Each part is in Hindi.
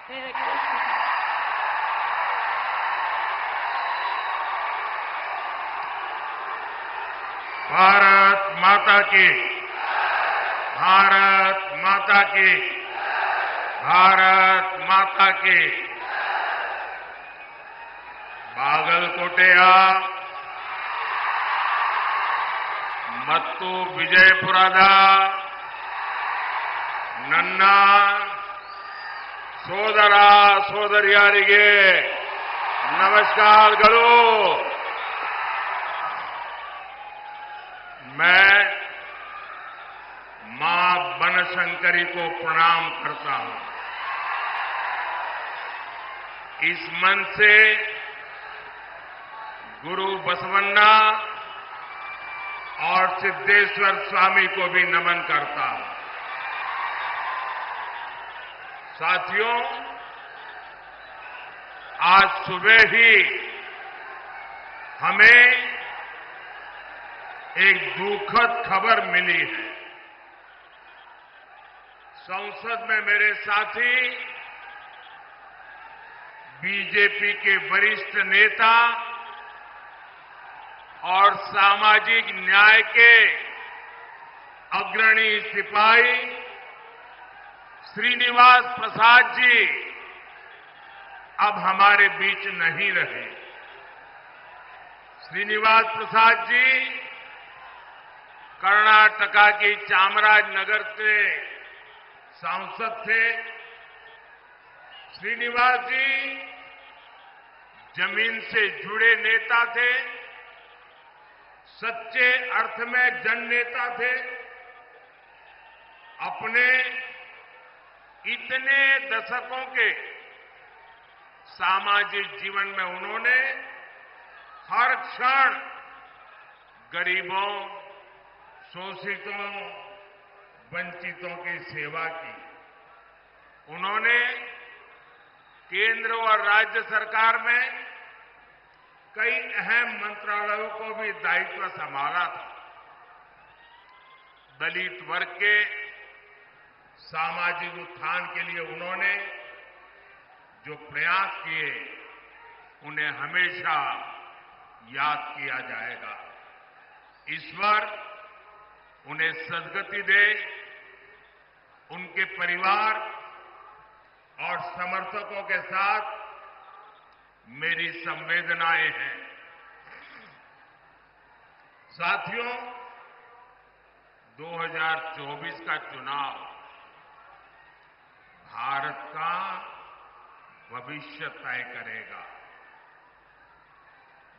May I request you? Bharat माता की, भारत माता की, भारत माता की। बागलकोटेಯ ಮತ್ತು ವಿಜಯಪುರದ ನನ್ನ ಸೋದರ ಸೋದರಿಯರಿಗೆ ನಮಸ್ಕಾರಗಳು। मैं मां बनशंकरी को प्रणाम करता हूं। इस मन से गुरु बसवन्ना और सिद्धेश्वर स्वामी को भी नमन करता हूं। साथियों, आज सुबह ही हमें एक दुखद खबर मिली है। संसद में मेरे साथी बीजेपी के वरिष्ठ नेता और सामाजिक न्याय के अग्रणी सिपाही श्रीनिवास प्रसाद जी अब हमारे बीच नहीं रहे। श्रीनिवास प्रसाद जी कर्नाटका की चामराजनगर से सांसद थे। श्रीनिवास जी जमीन से जुड़े नेता थे, सच्चे अर्थ में जननेता थे। अपने इतने दशकों के सामाजिक जीवन में उन्होंने हर क्षण गरीबों, शोषितों, वंचितों की सेवा की। उन्होंने केंद्र और राज्य सरकार में कई अहम मंत्रालयों को भी दायित्व संभाला था। दलित वर्ग के सामाजिक उत्थान के लिए उन्होंने जो प्रयास किए, उन्हें हमेशा याद किया जाएगा। ईश्वर उन्हें सद्गति दे। उनके परिवार और समर्थकों के साथ मेरी संवेदनाएं हैं। साथियों, 2024 का चुनाव भारत का भविष्य तय करेगा।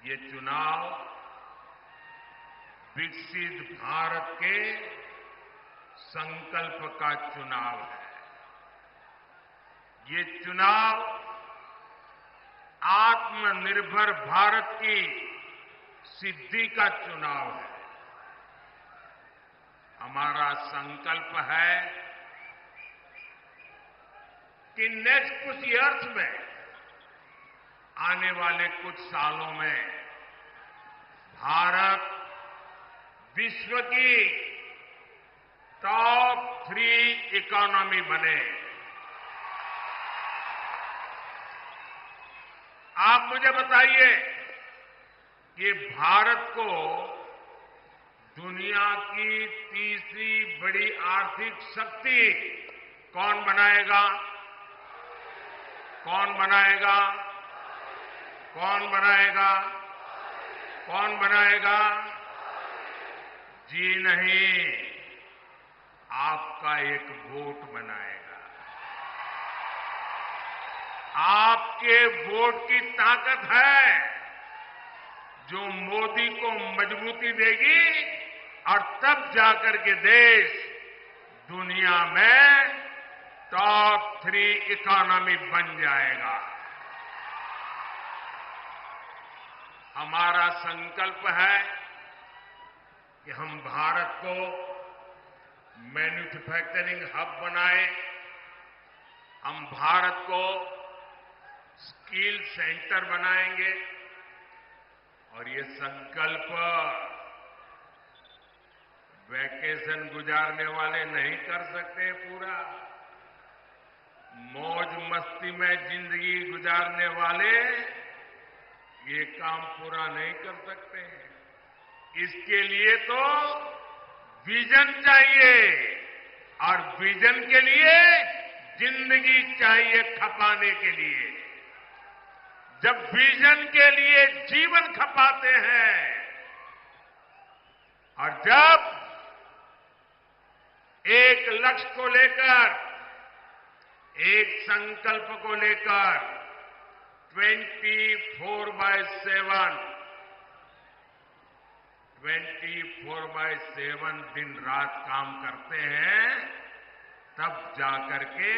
ये चुनाव विकसित भारत के संकल्प का चुनाव है। ये चुनाव आत्मनिर्भर भारत की सिद्धि का चुनाव है। हमारा संकल्प है कि नेक्स्ट कुछ ईयर्स में, आने वाले कुछ सालों में भारत विश्व की टॉप 3 इकोनॉमी बने। आप मुझे बताइए कि भारत को दुनिया की तीसरी बड़ी आर्थिक शक्ति कौन बनाएगा? कौन बनाएगा? कौन बनाएगा? कौन बनाएगा? जी नहीं, आपका एक वोट बनाएगा। आपके वोट की ताकत है जो मोदी को मजबूती देगी और तब जाकर के देश दुनिया में टॉप 3 इकोनॉमी बन जाएगा। हमारा संकल्प है कि हम भारत को मैन्युफैक्चरिंग हब बनाए। हम भारत को स्किल सेंटर बनाएंगे और ये संकल्प वैकेशन गुजारने वाले नहीं कर सकते पूरा। मौज मस्ती में जिंदगी गुजारने वाले ये काम पूरा नहीं कर सकते हैं। इसके लिए तो विजन चाहिए और विजन के लिए जिंदगी चाहिए खपाने के लिए। जब विजन के लिए जीवन खपाते हैं और जब एक लक्ष्य को लेकर, एक संकल्प को लेकर 24/7 दिन रात काम करते हैं, तब जाकर के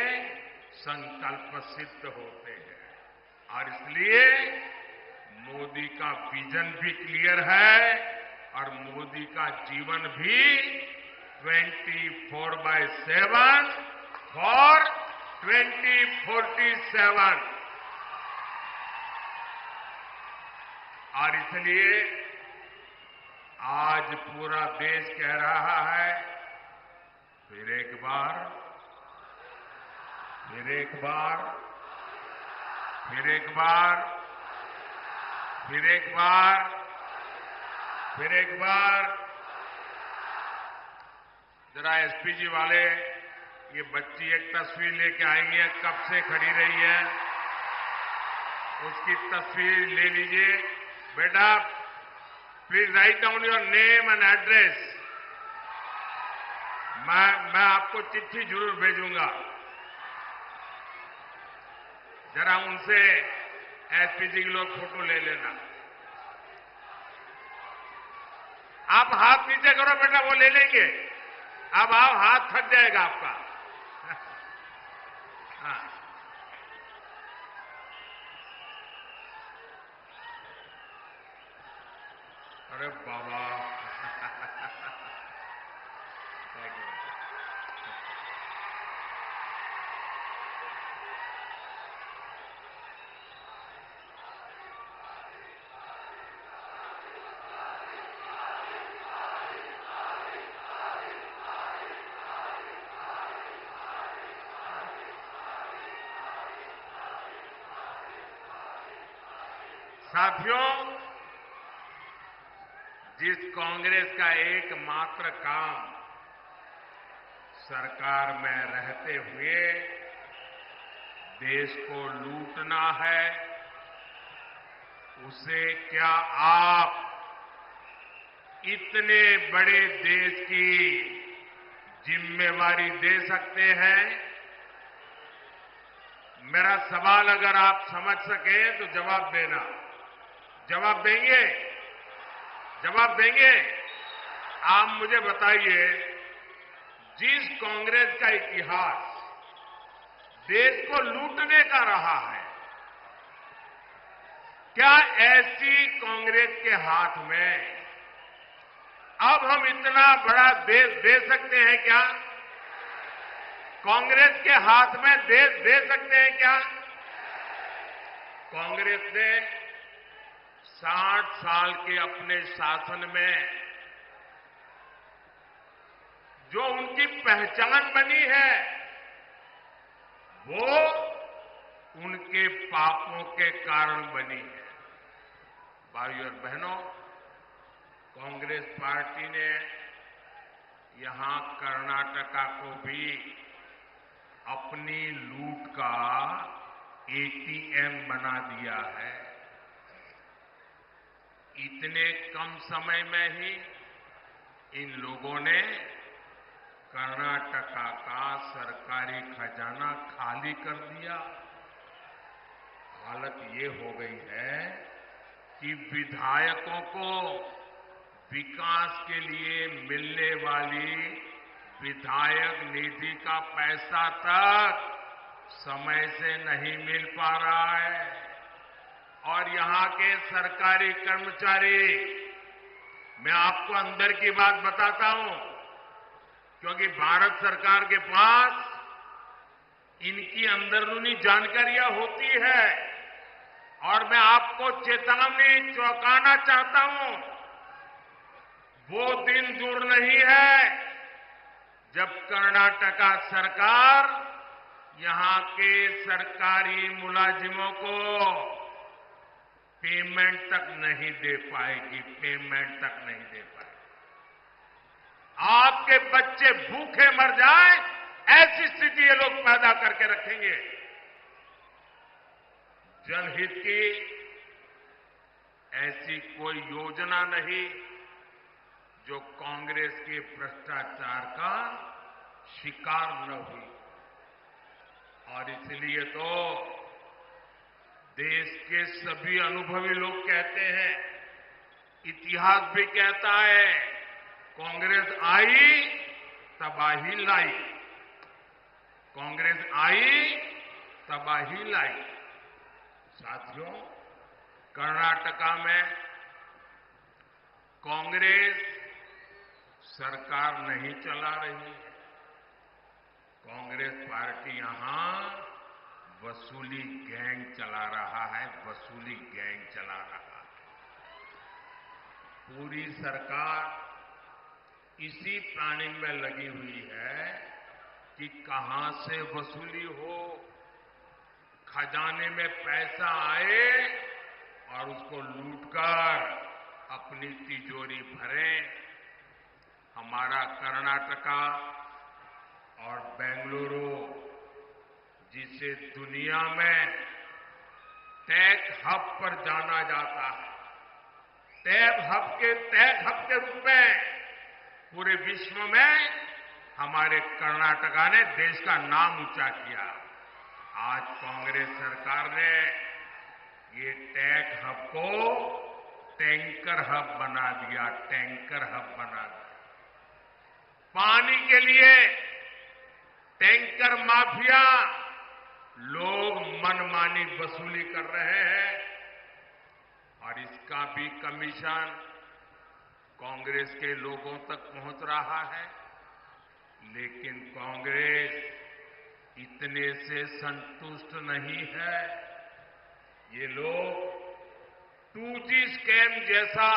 संकल्प सिद्ध होते हैं। और इसलिए मोदी का विजन भी क्लियर है और मोदी का जीवन भी 24/7 फॉर 2047। और इसलिए आज पूरा देश कह रहा है, फिर एक बार, फिर एक बार, फिर एक बार, फिर एक बार, फिर एक बार। जरा एसपीजी वाले ये बच्ची एक तस्वीर लेके आई है, कब से खड़ी रही है, उसकी तस्वीर ले लीजिए। बेटा please write down your name and address. मैं आपको चिट्ठी जरूर भेजूंगा। जरा उनसे एसपीजी के लोग फोटो ले लेना। आप हाथ नीचे करो बेटा, वो ले लेंगे। अब आप हाथ थक जाएगा आपका। हाँ। अरे बाबा साथियों, जिस कांग्रेस का एकमात्र काम सरकार में रहते हुए देश को लूटना है, उसे क्या आप इतने बड़े देश की जिम्मेवारी दे सकते हैं? मेरा सवाल अगर आप समझ सके तो जवाब देना। जवाब देंगे? जवाब देंगे? आप मुझे बताइए, जिस कांग्रेस का इतिहास देश को लूटने का रहा है, क्या ऐसी कांग्रेस के हाथ में अब हम इतना बड़ा देश दे सकते हैं क्या? कांग्रेस के हाथ में देश दे सकते हैं क्या? कांग्रेस ने 60 साल के अपने शासन में जो उनकी पहचान बनी है, वो उनके पापों के कारण बनी है। भाइयों और बहनों, कांग्रेस पार्टी ने यहां कर्नाटका को भी अपनी लूट का एटीएम बना दिया है। इतने कम समय में ही इन लोगों ने कर्नाटका का सरकारी खजाना खाली कर दिया। हालत ये हो गई है कि विधायकों को विकास के लिए मिलने वाली विधायक निधि का पैसा तक समय से नहीं मिल पा रहा है। और यहां के सरकारी कर्मचारी, मैं आपको अंदर की बात बताता हूं, क्योंकि भारत सरकार के पास इनकी अंदरूनी जानकारियां होती है और मैं आपको चेतावनी चौंकाना चाहता हूं। वो दिन दूर नहीं है जब कर्नाटका सरकार यहां के सरकारी मुलाजिमों को पेमेंट तक नहीं दे पाएगी, पेमेंट तक नहीं दे पाएगी। आपके बच्चे भूखे मर जाए ऐसी स्थिति ये लोग पैदा करके रखेंगे। जनहित की ऐसी कोई योजना नहीं जो कांग्रेस के भ्रष्टाचार का शिकार न हुई। और इसलिए तो देश के सभी अनुभवी लोग कहते हैं, इतिहास भी कहता है, कांग्रेस आई तबाही लाई, कांग्रेस आई तबाही लाई। साथियों, कर्नाटका में कांग्रेस सरकार नहीं चला रही है। कांग्रेस पार्टी यहां वसूली गैंग चला रहा है, वसूली गैंग चला रहा है। पूरी सरकार इसी प्लानिंग में लगी हुई है कि कहां से वसूली हो, खजाने में पैसा आए और उसको लूटकर अपनी तिजोरी भरें। हमारा कर्नाटका और बेंगलुरु, जिसे दुनिया में टेक हब पर जाना जाता है, टेक हब के रूप में पूरे विश्व में हमारे कर्नाटका ने देश का नाम ऊंचा किया। आज कांग्रेस सरकार ने ये टेक हब को टैंकर हब बना दिया, टैंकर हब बना दिया। पानी के लिए टैंकर माफिया लोग मनमानी वसूली कर रहे हैं और इसका भी कमीशन कांग्रेस के लोगों तक पहुंच रहा है। लेकिन कांग्रेस इतने से संतुष्ट नहीं है। ये लोग 2G स्कैम जैसा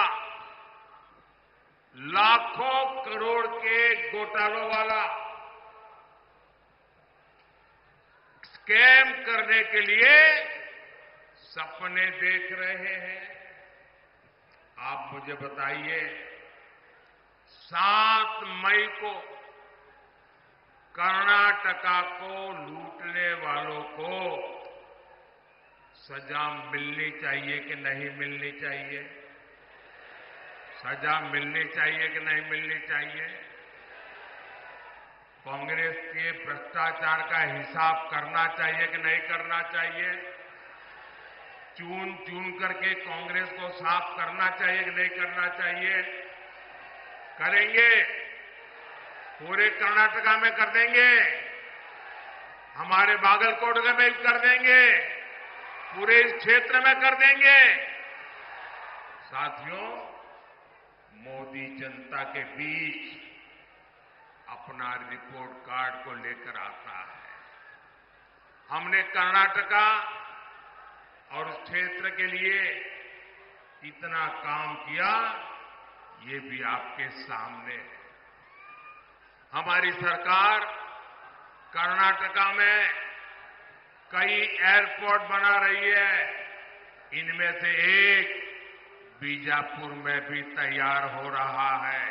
लाखों करोड़ के घोटालों वाला स्कैम करने के लिए सपने देख रहे हैं। आप मुझे बताइए, 7 मई को कर्नाटका को लूटने वालों को सजा मिलनी चाहिए कि नहीं मिलनी चाहिए? सजा मिलनी चाहिए कि नहीं मिलनी चाहिए? कांग्रेस के भ्रष्टाचार का हिसाब करना चाहिए कि नहीं करना चाहिए? चून चून करके कांग्रेस को साफ करना चाहिए कि नहीं करना चाहिए? करेंगे? पूरे कर्नाटका में कर देंगे, हमारे बागलकोट में भी कर देंगे, पूरे इस क्षेत्र में कर देंगे। साथियों, मोदी जनता के बीच अपना रिपोर्ट कार्ड को लेकर आता है। हमने कर्नाटका और उस क्षेत्र के लिए इतना काम किया, ये भी आपके सामने है। हमारी सरकार कर्नाटका में कई एयरपोर्ट बना रही है। इनमें से एक बीजापुर में भी तैयार हो रहा है।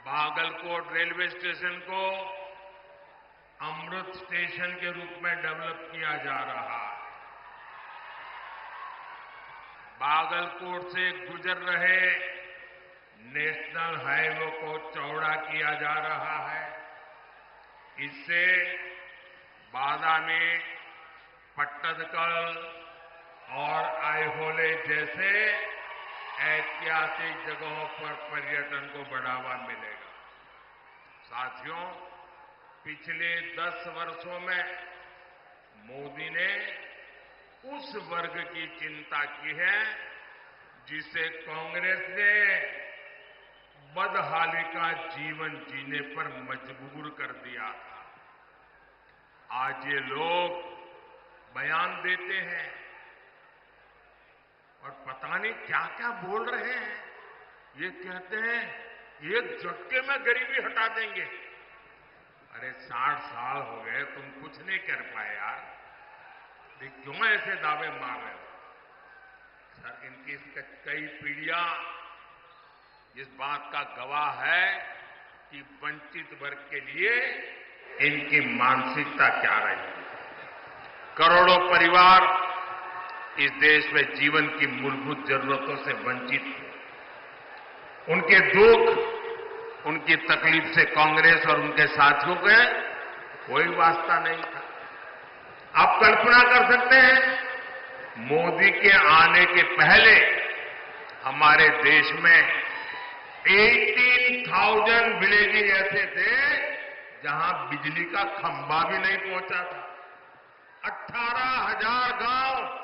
बागलकोट रेलवे स्टेशन को अमृत स्टेशन के रूप में डेवलप किया जा रहा है। बागलकोट से गुजर रहे नेशनल हाईवे को चौड़ा किया जा रहा है। इससे बादामी, पट्टदकल और आइहोले जैसे ऐतिहासिक जगहों पर पर्यटन को बढ़ावा मिलेगा। साथियों, पिछले 10 वर्षों में मोदी ने उस वर्ग की चिंता की है जिसे कांग्रेस ने बदहाली का जीवन जीने पर मजबूर कर दिया था। आज ये लोग बयान देते हैं और पता नहीं क्या क्या बोल रहे हैं। ये कहते हैं एक झटके में गरीबी हटा देंगे। अरे 60 साल हो गए, तुम कुछ नहीं कर पाए यार, क्यों ऐसे दावे मार रहे हो? सर, इनकी कई पीढ़ियां इस बात का गवाह है कि वंचित वर्ग के लिए इनकी मानसिकता क्या रही। करोड़ों परिवार इस देश में जीवन की मूलभूत जरूरतों से वंचित थे। उनके दुख, उनकी तकलीफ से कांग्रेस और उनके साथियों के कोई वास्ता नहीं था। आप कल्पना कर सकते हैं, मोदी के आने के पहले हमारे देश में 18,000 विलेजेस ऐसे थे जहां बिजली का खंभा भी नहीं पहुंचा था। 18,000 गांव।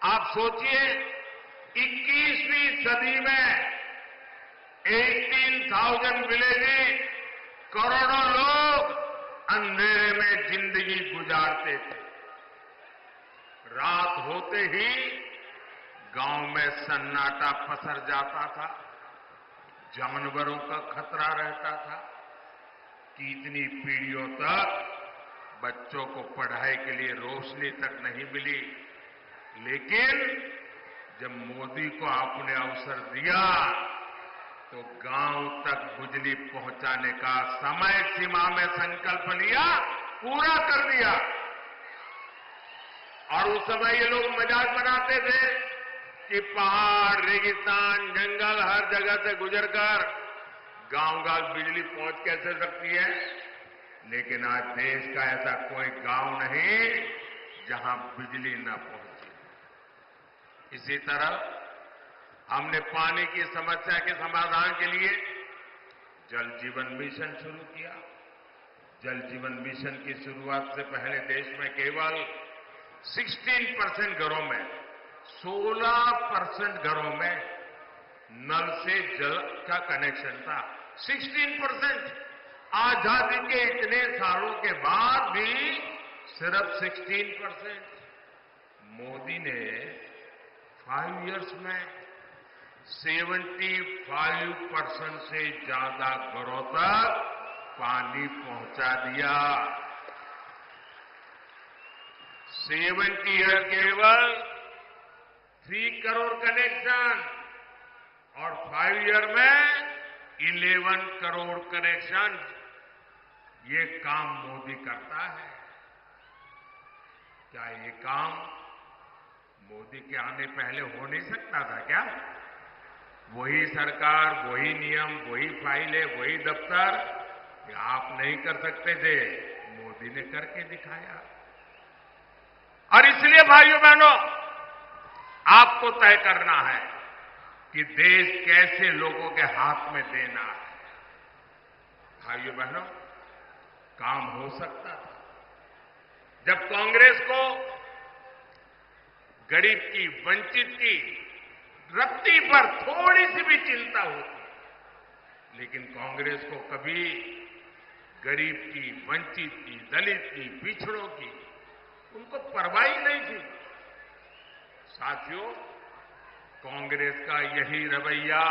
आप सोचिए, 21वीं सदी में 18,000 विलेजेस, करोड़ों लोग अंधेरे में जिंदगी गुजारते थे। रात होते ही गांव में सन्नाटा पसर जाता था, जानवरों का खतरा रहता था। कितनी पीढ़ियों तक बच्चों को पढ़ाई के लिए रोशनी तक नहीं मिली। लेकिन जब मोदी को आपने अवसर दिया तो गांव तक बिजली पहुंचाने का समय सीमा में संकल्प लिया, पूरा कर दिया। और उस समय ये लोग मजाक बनाते थे कि पहाड़, रेगिस्तान, जंगल, हर जगह से गुजरकर गांव-गांव बिजली पहुंच कैसे सकती है। लेकिन आज देश का ऐसा कोई गांव नहीं जहां बिजली न पहुंचे। इसी तरह हमने पानी की समस्या के समाधान के लिए जल जीवन मिशन शुरू किया। जल जीवन मिशन की शुरुआत से पहले देश में केवल 16% घरों में, 16% घरों में नल से जल का कनेक्शन था। 16%। आजादी के इतने सालों के बाद भी सिर्फ 16%। मोदी ने 5 इयर्स में 75% से ज्यादा घरों तक पानी पहुंचा दिया। 70 ईयर केवल 3 करोड़ कनेक्शन और 5 ईयर में 11 करोड़ कनेक्शन। ये काम मोदी करता है। क्या ये काम मोदी के आने पहले हो नहीं सकता था क्या? वही सरकार, वही नियम, वही फाइलें, वही दफ्तर, ये आप नहीं कर सकते थे, मोदी ने करके दिखाया। और इसलिए भाइयों बहनों, आपको तय करना है कि देश कैसे लोगों के हाथ में देना है। भाइयों बहनों, काम हो सकता था जब कांग्रेस को गरीब की, वंचित की रत्ती पर थोड़ी सी भी चिंता होती। लेकिन कांग्रेस को कभी गरीब की, वंचित की, दलित की, पिछड़ों की उनको परवाह ही नहीं थी। साथियों, कांग्रेस का यही रवैया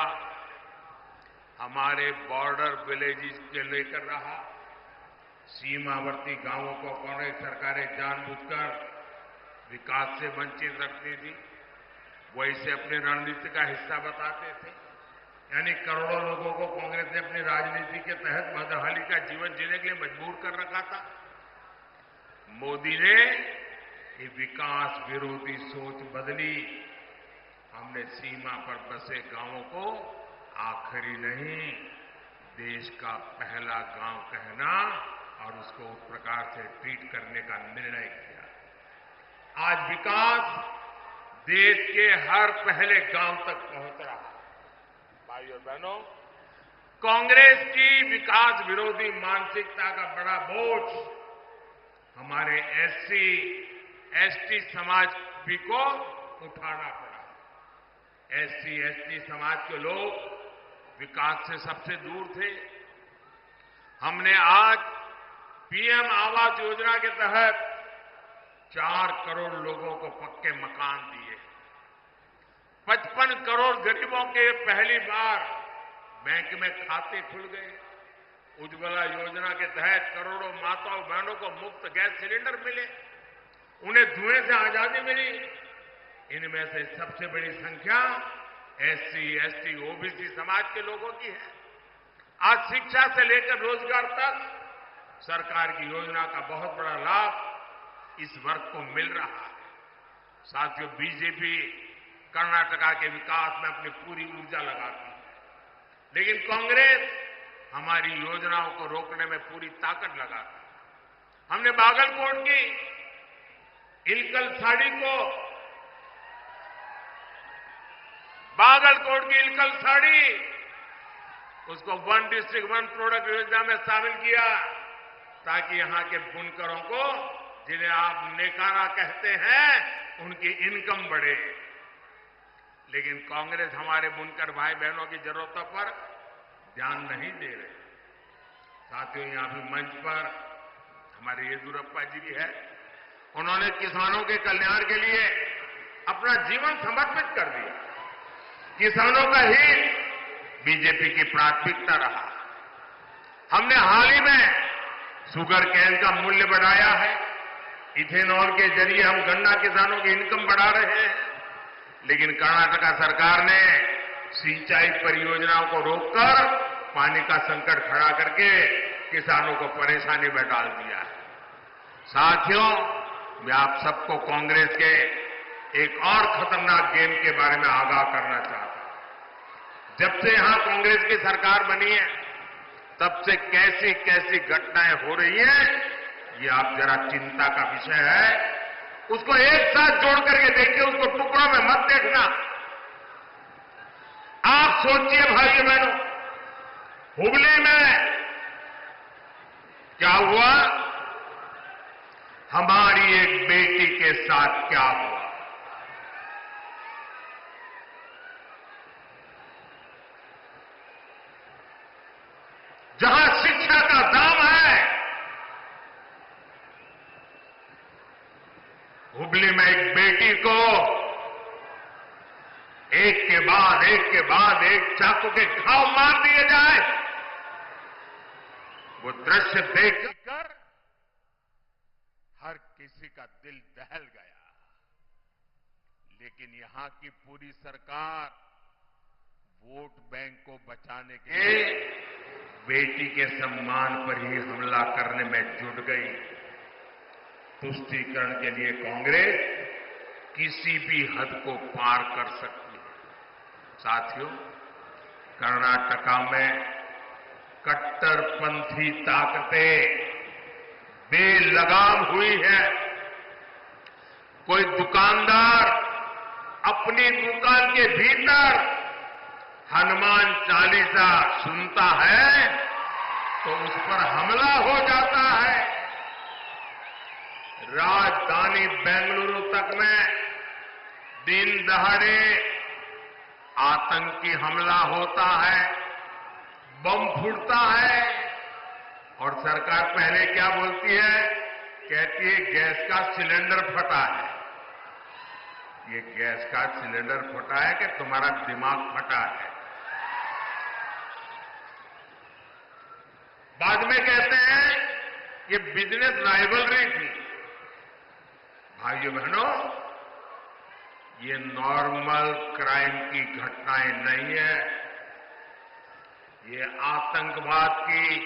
हमारे बॉर्डर विलेजेस के लेकर रहा। सीमावर्ती गांवों को कांग्रेस सरकारें जानबूझकर विकास से वंचित रखती थी, वैसे अपनी रणनीति का हिस्सा बताते थे। यानी करोड़ों लोगों को कांग्रेस ने अपनी राजनीति के तहत मदहाली का जीवन जीने के लिए मजबूर कर रखा था। मोदी ने ये विकास विरोधी सोच बदली। हमने सीमा पर बसे गांवों को आखिरी नहीं, देश का पहला गांव कहना और उसको उस प्रकार से ट्रीट करने का निर्णय किया। आज विकास देश के हर पहले गांव तक पहुंच रहा है। भाइयों और बहनों, कांग्रेस की विकास विरोधी मानसिकता का बड़ा बोझ हमारे एससी, एसटी समाज भी को उठाना पड़ा। एससी, एसटी समाज के लोग विकास से सबसे दूर थे। हमने आज पीएम आवास योजना के तहत 4 करोड़ लोगों को पक्के मकान दिए। 55 करोड़ गरीबों के पहली बार बैंक में खाते खुल गए। उज्ज्वला योजना के तहत करोड़ों माताओं बहनों को मुफ्त गैस सिलेंडर मिले, उन्हें धुएं से आजादी मिली। इनमें से सबसे बड़ी संख्या एससी, एसटी, ओबीसी समाज के लोगों की है। आज शिक्षा से लेकर रोजगार तक सरकार की योजना का बहुत बड़ा लाभ इस वर्ग को मिल रहा है। साथियों, बीजेपी कर्नाटका के विकास में अपनी पूरी ऊर्जा लगाती है, लेकिन कांग्रेस हमारी योजनाओं को रोकने में पूरी ताकत लगाती है। हमने बागलकोट की इलकल साड़ी उसको वन डिस्ट्रिक्ट वन प्रोडक्ट योजना में शामिल किया, ताकि यहां के बुनकरों को, जिन्हें आप नेकारा कहते हैं, उनकी इनकम बढ़े। लेकिन कांग्रेस हमारे बुनकर भाई बहनों की जरूरतों पर ध्यान नहीं दे रहे। साथियों, यहां भी मंच पर हमारे येदियुरप्पा जी भी है। उन्होंने किसानों के कल्याण के लिए अपना जीवन समर्पित कर दिया। किसानों का हित बीजेपी की प्राथमिकता रहा। हमने हाल ही में शुगर केन का मूल्य बढ़ाया है। इथेनॉल के जरिए हम गन्ना किसानों की इनकम बढ़ा रहे हैं। लेकिन कर्नाटका सरकार ने सिंचाई परियोजनाओं को रोककर पानी का संकट खड़ा करके किसानों को परेशानी में डाल दिया है। साथियों, मैं आप सबको कांग्रेस के एक और खतरनाक गेम के बारे में आगाह करना चाहता हूं। जब से यहां कांग्रेस की सरकार बनी है, तब से कैसी कैसी घटनाएं हो रही हैं, ये आप जरा चिंता का विषय है। उसको एक साथ जोड़ करके देखिए, उसको टुकड़ों में मत देखना। आप सोचिए भाइयों बहनों, हुबली में क्या हुआ, हमारी एक बेटी के साथ क्या हुआ। जहां शिक्षा का दाम है, हुबली में एक बेटी को एक के बाद एक चाकू के घाव मार दिए जाए, वो दृश्य देखकर हर किसी का दिल दहल गया। लेकिन यहां की पूरी सरकार वोट बैंक को बचाने के बेटी के सम्मान पर ही हमला करने में जुट गई। तुष्टीकरण के लिए कांग्रेस किसी भी हद को पार कर सकती है। साथियों, कर्नाटका में कट्टरपंथी ताकतें बेलगाम हुई है। कोई दुकानदार अपनी दुकान के भीतर हनुमान चालीसा सुनता है तो उस पर हमला हो जाता है। राजधानी बेंगलुरु तक में दिन दहाड़े आतंकी हमला होता है, बम फूटता है, और सरकार पहले क्या बोलती है, कहती है गैस का सिलेंडर फटा है। ये गैस का सिलेंडर फटा है कि तुम्हारा दिमाग फटा है। बाद में कहते हैं ये बिजनेस राइवलरी थी। भाइयों बहनों, ये नॉर्मल क्राइम की घटनाएं नहीं है। ये आतंकवाद की,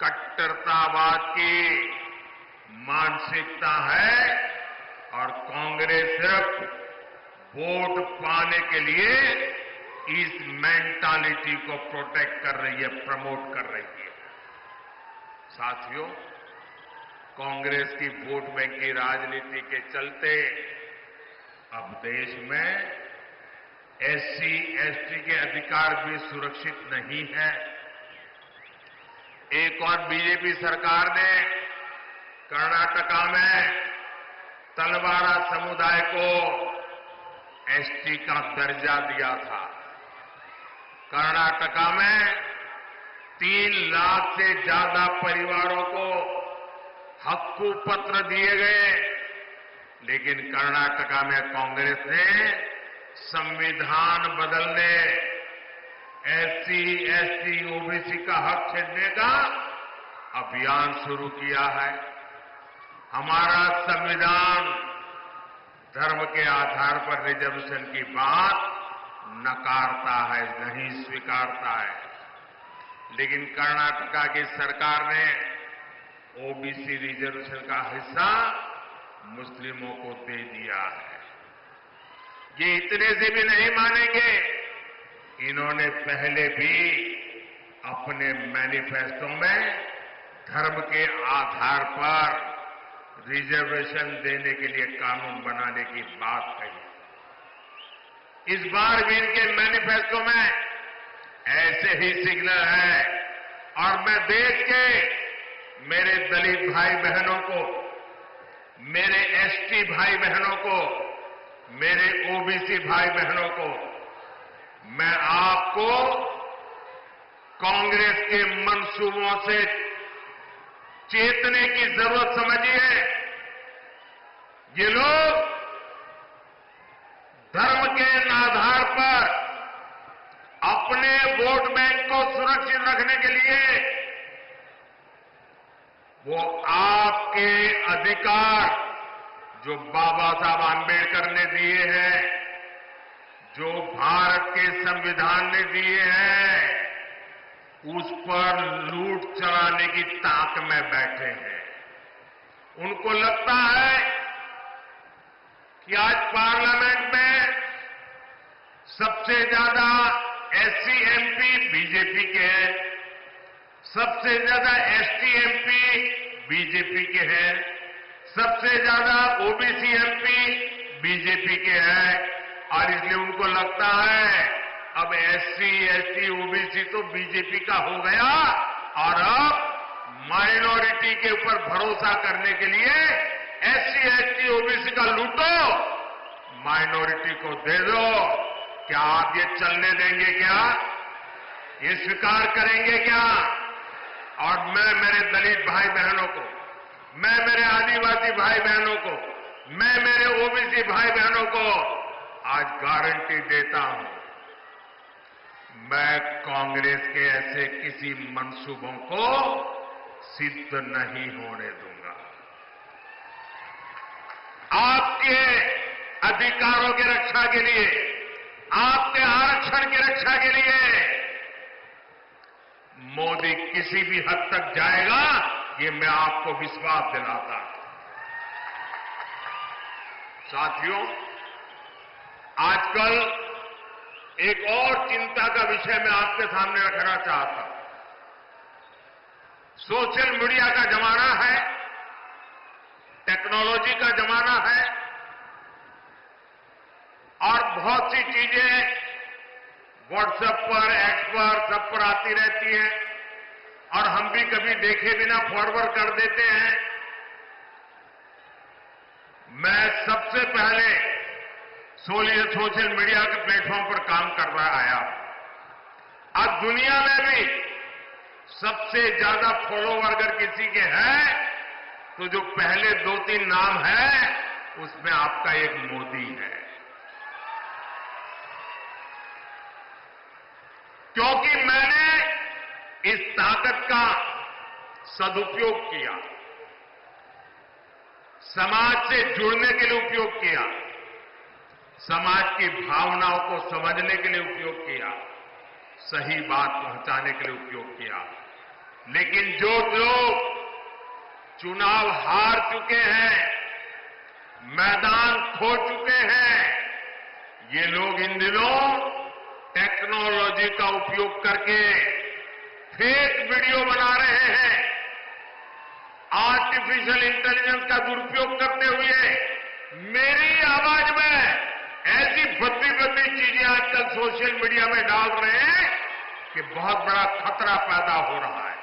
कट्टरतावाद की मानसिकता है, और कांग्रेस सिर्फ वोट पाने के लिए इस मेंटालिटी को प्रोटेक्ट कर रही है, प्रमोट कर रही है। साथियों, कांग्रेस की वोट बैंक की राजनीति के चलते अब देश में एससी, एसटी के अधिकार भी सुरक्षित नहीं है। एक और बीजेपी सरकार ने कर्नाटका में तलवारा समुदाय को एसटी का दर्जा दिया था। कर्नाटका में 3 लाख से ज्यादा परिवारों को हक्कू पत्र दिए गए, लेकिन कर्नाटका में कांग्रेस ने संविधान बदलने, SC, ST, OBC का हक छीनने का अभियान शुरू किया है। हमारा संविधान धर्म के आधार पर रिजर्वेशन की बात नकारता है, नहीं स्वीकारता है। लेकिन कर्नाटका की सरकार ने ओबीसी रिजर्वेशन का हिस्सा मुस्लिमों को दे दिया है। ये इतने से भी नहीं मानेंगे, इन्होंने पहले भी अपने मैनिफेस्टो में धर्म के आधार पर रिजर्वेशन देने के लिए कानून बनाने की बात कही। इस बार भी इनके मैनिफेस्टो में ऐसे ही सिग्नल है और मैं देश के मेरे दलित भाई बहनों को, मेरे एसटी भाई बहनों को, मेरे ओबीसी भाई बहनों को, मैं आपको कांग्रेस के मंसूबों से चेतने की जरूरत समझिए। ये लोग धर्म के आधार पर अपने वोट बैंक को सुरक्षित रखने के लिए वो आपके अधिकार जो बाबा साहब आंबेडकर ने दिए हैं, जो भारत के संविधान ने दिए हैं, उस पर लूट चलाने की ताक में बैठे हैं। उनको लगता है कि आज पार्लियामेंट में सबसे ज्यादा एससी एमपी बीजेपी के हैं, सबसे ज्यादा एसटी एमपी बीजेपी के हैं, सबसे ज्यादा ओबीसी एमपी बीजेपी के हैं और इसलिए उनको लगता है अब एससी, एसटी, ओबीसी तो बीजेपी का हो गया और अब माइनॉरिटी के ऊपर भरोसा करने के लिए एससी, एसटी, ओबीसी का लूटो, माइनॉरिटी को दे दो। क्या आप ये चलने देंगे? क्या ये स्वीकार करेंगे? क्या? और मैं मेरे दलित भाई बहनों को, मैं मेरे आदिवासी भाई बहनों को, मैं मेरे ओबीसी भाई बहनों को आज गारंटी देता हूं, मैं कांग्रेस के ऐसे किसी मंसूबों को सिद्ध नहीं होने दूंगा। आपके अधिकारों की रक्षा के लिए, आपके आरक्षण की रक्षा के लिए मोदी किसी भी हद तक जाएगा, ये मैं आपको विश्वास दिलाता हूं। साथियों, आजकल एक और चिंता का विषय मैं आपके सामने रखना चाहता हूं। सोशल मीडिया का जमाना है, टेक्नोलॉजी का जमाना है और बहुत सी चीजें व्हाट्सएप पर, एक्स पर, सब पर आती रहती हैं और हम भी कभी देखे बिना फॉरवर्ड कर देते हैं। मैं सबसे पहले सोशल मीडिया के प्लेटफॉर्म पर काम कर रहा आया। आज दुनिया में भी सबसे ज्यादा फॉलोवर अगर किसी के हैं तो जो पहले 2-3 नाम है उसमें आपका एक मोदी है, क्योंकि मैंने इस ताकत का सदुपयोग किया, समाज से जुड़ने के लिए उपयोग किया, समाज की भावनाओं को समझने के लिए उपयोग किया, सही बात पहुंचाने के लिए उपयोग किया। लेकिन जो लोग चुनाव हार चुके हैं, मैदान खो चुके हैं, ये लोग इन दिनों टेक्नोलॉजी का उपयोग करके फेक वीडियो बना रहे हैं, आर्टिफिशियल इंटेलिजेंस का दुरुपयोग करते हुए मेरी आवाज में ऐसी भद्दी चीजें आजकल सोशल मीडिया में डाल रहे हैं कि बहुत बड़ा खतरा पैदा हो रहा है।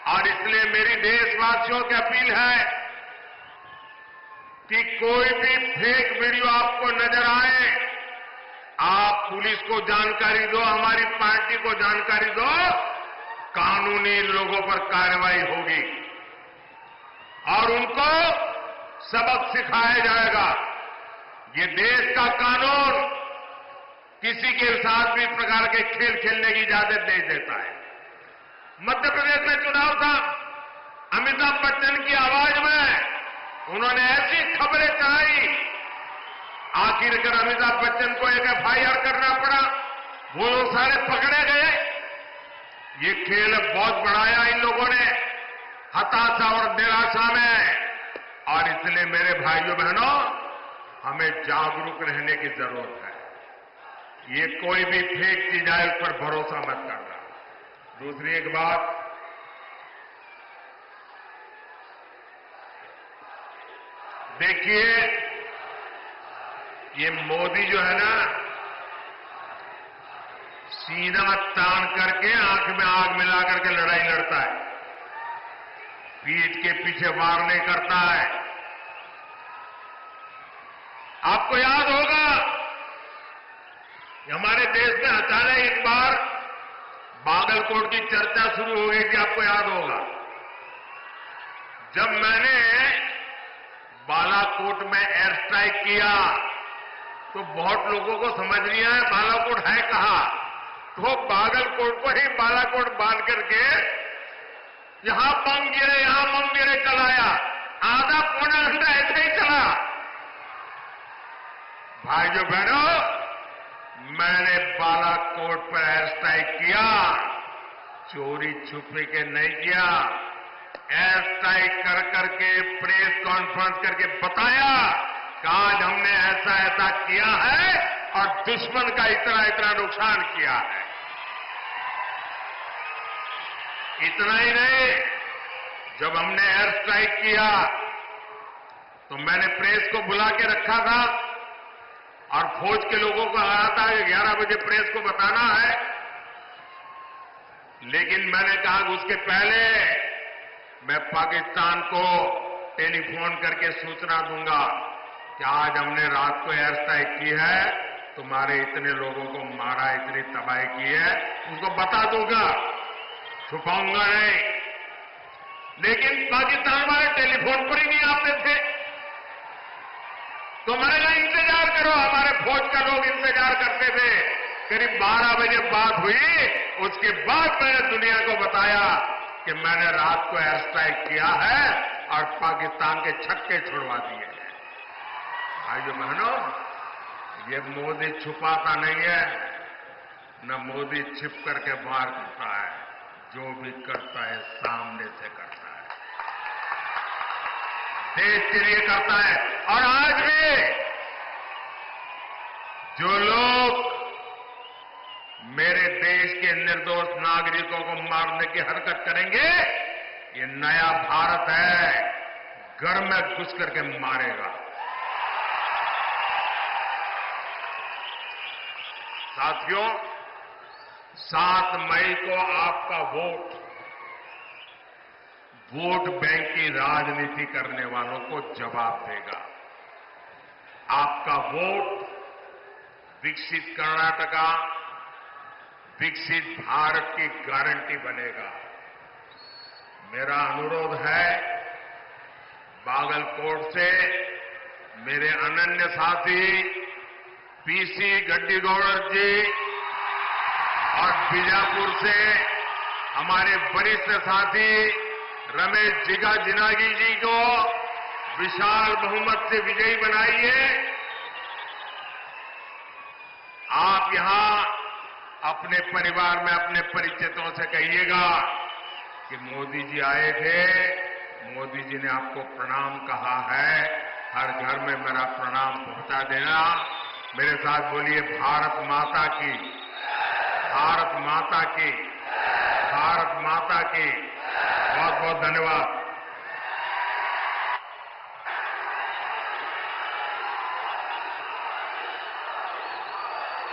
और इसलिए मेरी देशवासियों की अपील है कि कोई भी फेक वीडियो आपको नजर आए, आप पुलिस को जानकारी दो, हमारी पार्टी को जानकारी दो, कानूनी लोगों पर कार्रवाई होगी और उनको सबक सिखाया जाएगा। ये देश का कानून किसी के साथ भी प्रकार के खेल खेलने की इजाजत नहीं देता है। मध्य प्रदेश में चुनाव था, अमिताभ बच्चन की आवाज में उन्होंने ऐसी खबरें चलाई, आखिरकार अमिताभ बच्चन को एक एफआईआर करना पड़ा, वो लोग सारे पकड़े गए। ये खेल बहुत बढ़ाया इन लोगों ने हताशा और निराशा में, और इसलिए मेरे भाइयों बहनों, हमें जागरूक रहने की जरूरत है। ये कोई भी फेक चीज आए उस पर भरोसा मत करना। दूसरी एक बात, देखिए ये मोदी जो है ना, सीना तान करके आंख में आग मिला करके लड़ाई लड़ता है, पीठ के पीछे वार नहीं करता है। आपको याद होगा हमारे देश में अचानक एक बार बागलकोट की चर्चा शुरू हो गई थी, आपको याद होगा। जब मैंने बालाकोट में एयर स्ट्राइक किया तो बहुत लोगों को समझ नहीं आया बालाकोट है कहां, तो बागलकोट को ही बालाकोट बांध करके यहां बम गिरे चलाया, आधा पौना घंटा ऐसे ही चला। भाइयों बहनों, मैंने बालाकोट पर एयर स्ट्राइक किया, चोरी छुपे के नहीं किया, एयर स्ट्राइक कर करके प्रेस कॉन्फ्रेंस करके बताया कि आज हमने ऐसा ऐसा किया है और दुश्मन का इतना इतना नुकसान किया है। इतना ही नहीं, जब हमने एयर स्ट्राइक किया तो मैंने प्रेस को बुला के रखा था और फौज के लोगों को कहा था कि 11 बजे प्रेस को बताना है, लेकिन मैंने कहा कि उसके पहले मैं पाकिस्तान को टेलीफोन करके सूचना दूंगा कि आज हमने रात को एयर स्ट्राइक की है, तुम्हारे इतने लोगों को मारा, इतनी तबाही की है, उसको बता दूंगा, छुपाऊंगा नहीं। लेकिन पाकिस्तान वाले टेलीफोन पर ही नहीं आते थे, तो मैंने कहा इंतजार करो, हमारे फौज का लोग इंतजार करते थे। करीब 12 बजे बात हुई, उसके बाद मैंने दुनिया को बताया कि मैंने रात को एयर स्ट्राइक किया है और पाकिस्तान के छक्के छुड़वा दिए हैं। भाइयों बहनों, ये मोदी छुपाता नहीं है, न मोदी छिप करके वार करता है, जो भी करता है सामने से करता है, देश के लिए करता है। और आज भी जो लोग मेरे देश के निर्दोष नागरिकों को मारने की हरकत करेंगे, ये नया भारत है, घर में घुस करके मारेगा। साथियों, 7 मई को आपका वोट बैंक की राजनीति करने वालों को जवाब देगा। आपका वोट विकसित कर्नाटका, विकसित भारत की गारंटी बनेगा। मेरा अनुरोध है, बागलकोट से मेरे अनन्य साथी पीसी गड्डीगौड़ जी और बीजापुर से हमारे वरिष्ठ साथी रमेश जिनागी जी को विशाल बहुमत से विजयी बनाइए। आप यहां अपने परिवार में अपने परिचितों से कहिएगा कि मोदी जी आए थे, मोदी जी ने आपको प्रणाम कहा है, हर घर में मेरा प्रणाम पहुंचा देना। मेरे साथ बोलिए, भारत माता की, भारत माता की, भारत माता की। बहुत बहुत धन्यवाद।